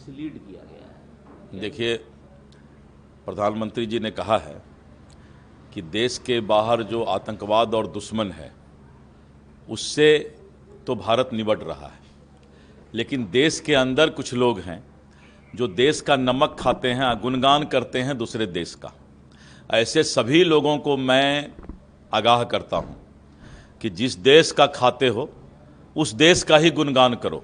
Mislead किया गया है। देखिए, प्रधानमंत्री जी ने कहा है कि देश के बाहर जो आतंकवाद और दुश्मन है उससे तो भारत निपट रहा है, लेकिन देश के अंदर कुछ लोग हैं जो देश का नमक खाते हैं, गुणगान करते हैं दूसरे देश का। ऐसे सभी लोगों को मैं आगाह करता हूं कि जिस देश का खाते हो उस देश का ही गुणगान करो,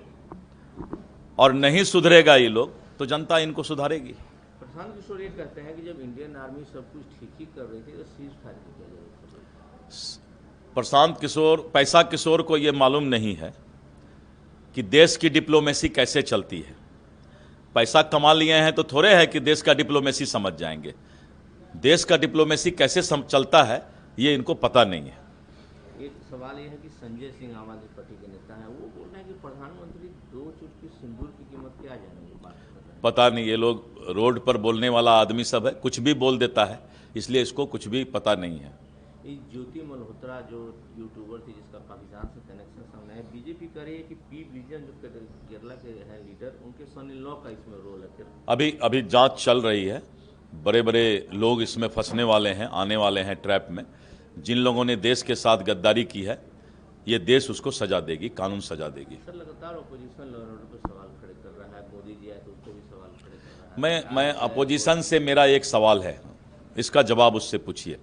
और नहीं सुधरेगा ये लोग तो जनता इनको सुधारेगी। प्रशांत किशोर ये कहते हैं कि जब इंडियन आर्मी सब कुछ ठीक ही कर रही थी तो सीज फायर की क्या जरूरत है? प्रशांत किशोर, पैसा किशोर को ये मालूम नहीं है कि देश की डिप्लोमेसी कैसे चलती है। पैसा कमा लिए हैं तो थोड़े है कि देश का डिप्लोमेसी समझ जाएंगे। देश का डिप्लोमेसी कैसे चलता है ये इनको पता नहीं है। एक सवाल ये है कि संजय सिंह आम आदमी पार्टी के नेता हैं, वो बोल रहे हैं कि प्रधानमंत्री 2 चुटकी सिंदूर की कीमत क्या जानेंगे, बात कर रहे हैं। पता नहीं, ये लोग रोड पर बोलने वाला आदमी सब है, कुछ भी बोल देता है, इसलिए इसको कुछ भी पता नहीं है। ये ज्योति मल्होत्रा जो यूट्यूबर थी जिसका पाकिस्तान से कनेक्शन सामने है, बीजेपी कह रही है कि पी विजन जो केरला के हैं लीडर, उनके सन इन लॉ का इसमें रोल है। अभी जांच चल रही है। बड़े बड़े लोग इसमें फंसने वाले हैं, आने वाले हैं ट्रैप में। जिन लोगों ने देश के साथ गद्दारी की है, ये देश उसको सजा देगी, कानून सजा देगी। सर, लगातार अपोजिशन लॉ एंड ऑर्डर पर सवाल खड़े कर रहा है, मोदी जी आए तो उस पर भी सवाल खड़े कर रहा है। मैं अपोजिशन से मेरा एक सवाल है, इसका जवाब उससे पूछिए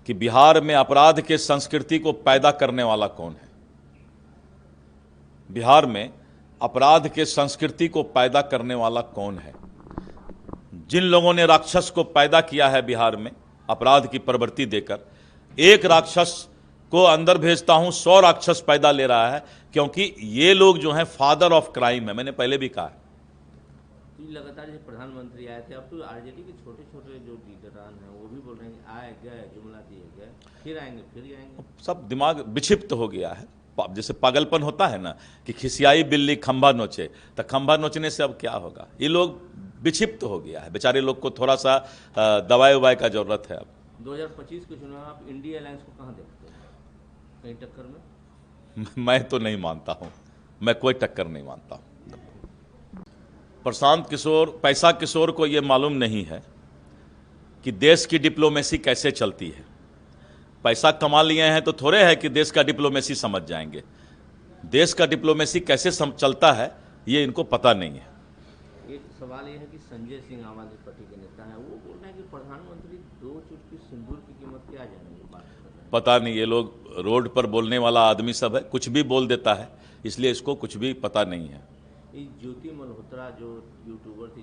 कि बिहार में अपराध के संस्कृति को पैदा करने वाला कौन है? बिहार में अपराध के संस्कृति को पैदा करने वाला कौन है? जिन लोगों ने राक्षस को पैदा किया है बिहार में अपराध की प्रवृत्ति देकर, एक राक्षस को अंदर भेजता हूं 100 राक्षस पैदा ले रहा है, क्योंकि ये लोग जो हैं फादर ऑफ क्राइम है। मैंने पहले भी कहा है। लगातार जैसे प्रधानमंत्री आए थे, अब तो आरजेडी के छोटे छोटे जो लीडरान हैं वो भी बोल रहे हैं कि आए गए, जुमला दिए गए, फिर आएंगे फिर आएंगे। सब दिमाग विक्षिप्त हो गया है। जैसे पागलपन होता है ना कि खिसियाई बिल्ली खंभा नोचे, तो खंभा नोचने से अब क्या होगा? ये लोग विक्षिप्त हो गया है। बेचारे लोग को थोड़ा सा दवाई उवाई का जरूरत है। अब 2025 के चुनाव आप इंडिया अलायंस को कहाँ देखते हैं? कहीं टक्कर में? मैं तो नहीं मानता हूं, मैं कोई टक्कर नहीं मानता हूं। प्रशांत किशोर, पैसा किशोर को यह मालूम नहीं है कि देश की डिप्लोमेसी कैसे चलती है। पैसा कमा लिए हैं तो थोड़े है कि देश का डिप्लोमेसी समझ जाएंगे। देश का डिप्लोमेसी कैसे चलता है ये इनको पता नहीं है। एक सवाल ये है कि संजय सिंह आम आदमी पार्टी के नेता हैं, वो बोल रहे हैं कि प्रधानमंत्री 2 चुटकी सिंदूर की कीमत क्या जानेंगे, बात कर रहे हैं। पता नहीं, ये लोग रोड पर बोलने वाला आदमी सब है, कुछ भी बोल देता है, इसलिए इसको कुछ भी पता नहीं है। ये ज्योति मल्होत्रा जो यूट्यूबर थी